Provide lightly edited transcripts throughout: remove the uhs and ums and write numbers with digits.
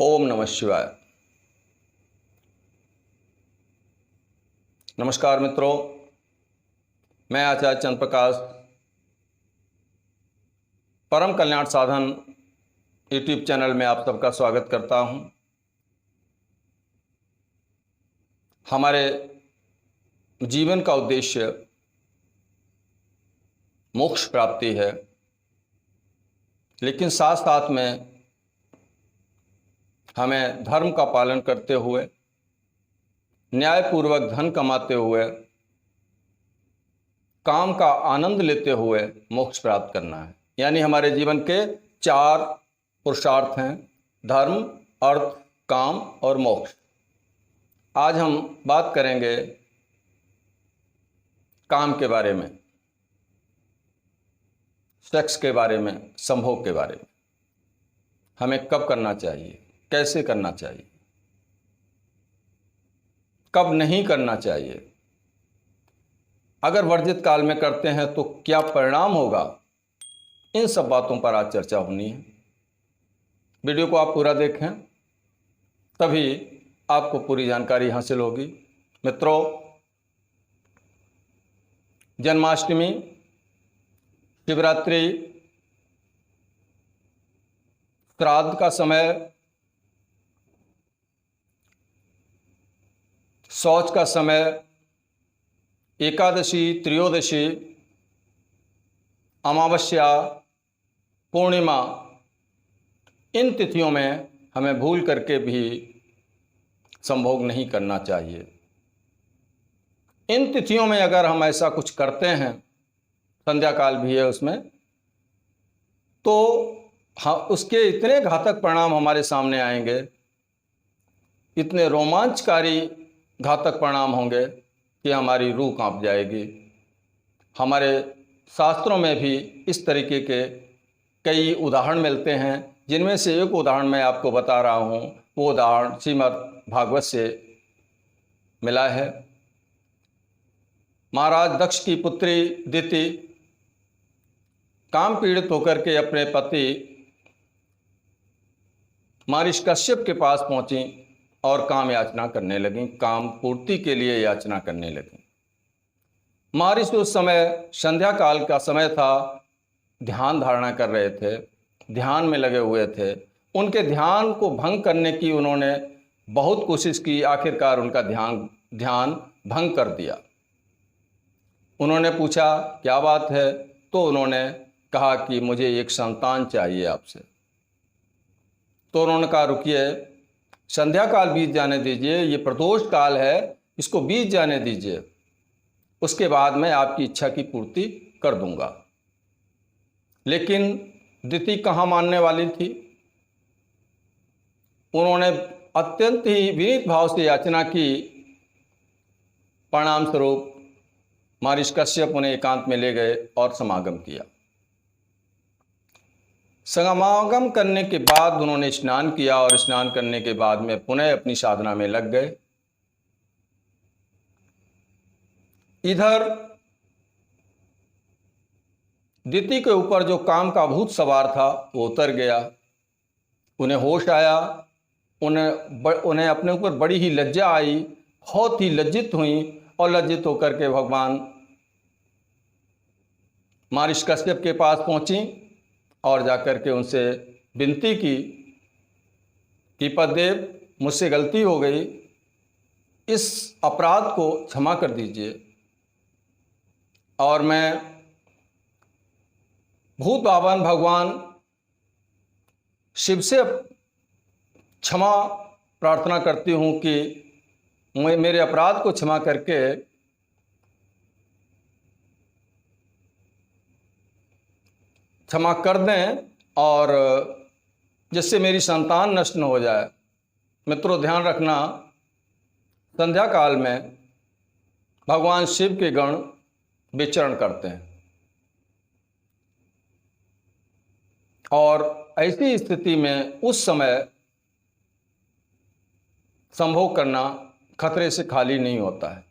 ओम नमः शिवाय। नमस्कार मित्रों, मैं आचार्य चंद्र प्रकाश परम कल्याण साधन यूट्यूब चैनल में आप सबका स्वागत करता हूं। हमारे जीवन का उद्देश्य मोक्ष प्राप्ति है, लेकिन साथ साथ में हमें धर्म का पालन करते हुए, न्यायपूर्वक धन कमाते हुए, काम का आनंद लेते हुए मोक्ष प्राप्त करना है। यानी हमारे जीवन के 4 पुरुषार्थ हैं: धर्म, अर्थ, काम और मोक्ष। आज हम बात करेंगे काम के बारे में, सेक्स के बारे में, संभोग के बारे में। हमें कब करना चाहिए, कैसे करना चाहिए, कब नहीं करना चाहिए, अगर वर्जित काल में करते हैं तो क्या परिणाम होगा, इन सब बातों पर आज चर्चा होनी है। वीडियो को आप पूरा देखें, तभी आपको पूरी जानकारी हासिल होगी। मित्रों, जन्माष्टमी, शिवरात्रि, श्राद्ध का समय, शौच का समय, एकादशी, त्रयोदशी, अमावस्या, पूर्णिमा, इन तिथियों में हमें भूल करके भी संभोग नहीं करना चाहिए। इन तिथियों में अगर हम ऐसा कुछ करते हैं, संध्या काल भी है उसमें, तो उसके इतने घातक परिणाम हमारे सामने आएंगे, इतने रोमांचकारी घातक परिणाम होंगे कि हमारी रूह कांप जाएगी। हमारे शास्त्रों में भी इस तरीके के कई उदाहरण मिलते हैं, जिनमें से एक उदाहरण मैं आपको बता रहा हूँ। वो उदाहरण श्रीमद् भागवत से मिला है। महाराज दक्ष की पुत्री दिति काम पीड़ित होकर के अपने पति महर्षि कश्यप के पास पहुंची और काम याचना करने लगी, काम पूर्ति के लिए याचना करने लगी। महर्षि उस समय संध्या काल का समय था, ध्यान धारणा कर रहे थे, ध्यान में लगे हुए थे। उनके ध्यान को भंग करने की उन्होंने बहुत कोशिश की, आखिरकार उनका ध्यान भंग कर दिया। उन्होंने पूछा क्या बात है, तो उन्होंने कहा कि मुझे एक संतान चाहिए आपसे। तो उन्होंने कहा रुकिए, संध्या काल बीत जाने दीजिए, ये प्रदोष काल है, इसको बीत जाने दीजिए, उसके बाद मैं आपकी इच्छा की पूर्ति कर दूंगा। लेकिन दिति कहाँ मानने वाली थी। उन्होंने अत्यंत ही विनीत भाव से याचना की। परिणाम स्वरूप महर्षि कश्यप उन्हें एकांत में ले गए और समागम किया। समागम करने के बाद उन्होंने स्नान किया और स्नान करने के बाद में पुनः अपनी साधना में लग गए। इधर दिति के ऊपर जो काम का भूत सवार था वो उतर गया। उन्हें होश आया, उन्हें अपने ऊपर बड़ी ही लज्जा आई, बहुत ही लज्जित हुई और लज्जित होकर के भगवान महर्षि कश्यप के पास पहुंची और जाकर के उनसे विनती की कि पतिदेव, मुझसे गलती हो गई, इस अपराध को क्षमा कर दीजिए और मैं भूत पावन भगवान शिव से क्षमा प्रार्थना करती हूँ कि मेरे अपराध को क्षमा करके क्षमा कर दें और जिससे मेरी संतान नष्ट न हो जाए। मित्रों, ध्यान रखना, संध्या काल में भगवान शिव के गण विचरण करते हैं और ऐसी स्थिति में उस समय संभोग करना खतरे से खाली नहीं होता है।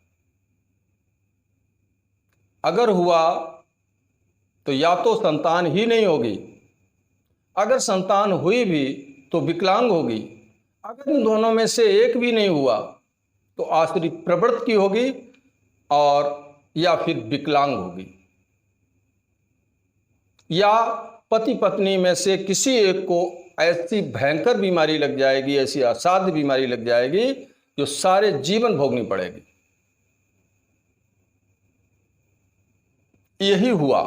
अगर हुआ तो या तो संतान ही नहीं होगी, अगर संतान हुई भी तो विकलांग होगी, अगर इन दोनों में से एक भी नहीं हुआ तो आश्री प्रवृत्ति होगी और या फिर विकलांग होगी, या पति पत्नी में से किसी एक को ऐसी भयंकर बीमारी लग जाएगी, ऐसी असाध्य बीमारी लग जाएगी जो सारे जीवन भोगनी पड़ेगी। यही हुआ।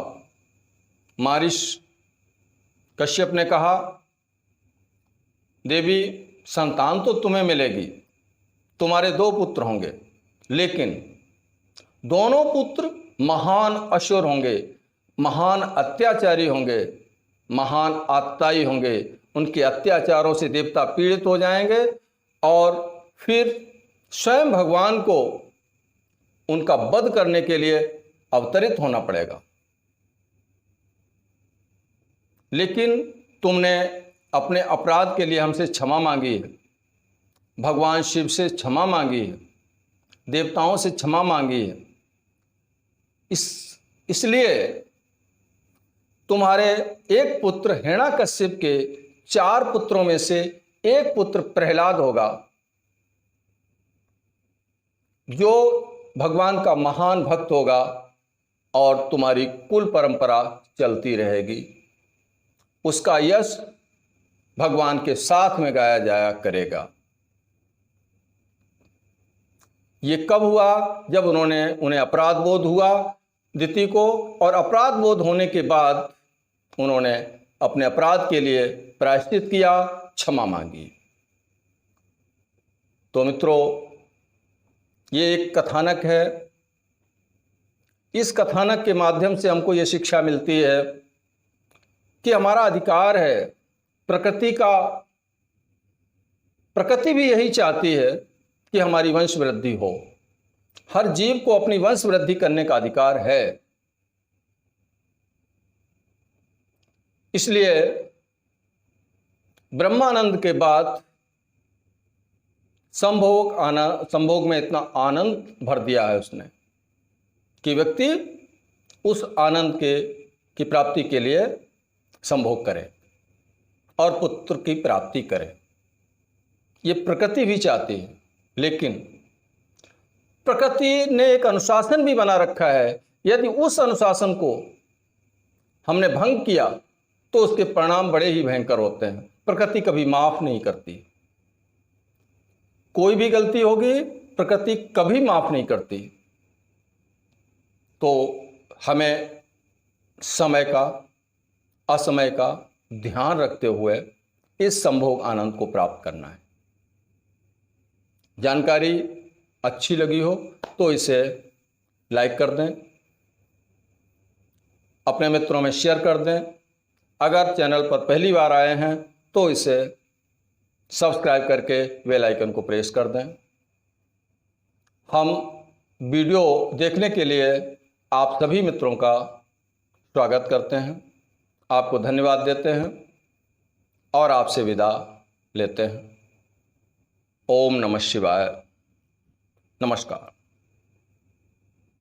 महर्षि कश्यप ने कहा, देवी संतान तो तुम्हें मिलेगी, तुम्हारे 2 पुत्र होंगे, लेकिन दोनों पुत्र महान असुर होंगे, महान अत्याचारी होंगे, महान आतताई होंगे। उनके अत्याचारों से देवता पीड़ित हो जाएंगे और फिर स्वयं भगवान को उनका वध करने के लिए अवतरित होना पड़ेगा। लेकिन तुमने अपने अपराध के लिए हमसे क्षमा मांगी है, भगवान शिव से क्षमा मांगी है, देवताओं से क्षमा मांगी है। इसलिए तुम्हारे एक पुत्र हिरण्यकश्यप के 4 पुत्रों में से एक पुत्र प्रहलाद होगा, जो भगवान का महान भक्त होगा और तुम्हारी कुल परंपरा चलती रहेगी। उसका यश भगवान के साथ में गाया जाया करेगा। ये कब हुआ? जब उन्हें अपराध बोध हुआ दिति को, और अपराध बोध होने के बाद उन्होंने अपने अपराध के लिए प्रायश्चित किया, क्षमा मांगी। तो मित्रों, ये एक कथानक है। इस कथानक के माध्यम से हमको ये शिक्षा मिलती है कि हमारा अधिकार है, प्रकृति भी यही चाहती है कि हमारी वंश वृद्धि हो। हर जीव को अपनी वंश वृद्धि करने का अधिकार है। इसलिए ब्रह्मानंद के बाद संभोग में इतना आनंद भर दिया है उसने कि व्यक्ति उस आनंद की प्राप्ति के लिए संभोग करे और पुत्र की प्राप्ति करे। ये प्रकृति भी चाहती है, लेकिन प्रकृति ने एक अनुशासन भी बना रखा है। यदि उस अनुशासन को हमने भंग किया तो उसके परिणाम बड़े ही भयंकर होते हैं। प्रकृति कभी माफ नहीं करती। कोई भी गलती होगी, प्रकृति कभी माफ नहीं करती। तो हमें समय का, असमय का ध्यान रखते हुए इस संभोग आनंद को प्राप्त करना है। जानकारी अच्छी लगी हो तो इसे लाइक कर दें, अपने मित्रों में शेयर कर दें। अगर चैनल पर पहली बार आए हैं तो इसे सब्सक्राइब करके बेल आइकन को प्रेस कर दें। हम वीडियो देखने के लिए आप सभी मित्रों का स्वागत करते हैं, आपको धन्यवाद देते हैं और आपसे विदा लेते हैं। ओम नमः शिवाय। नमस्कार।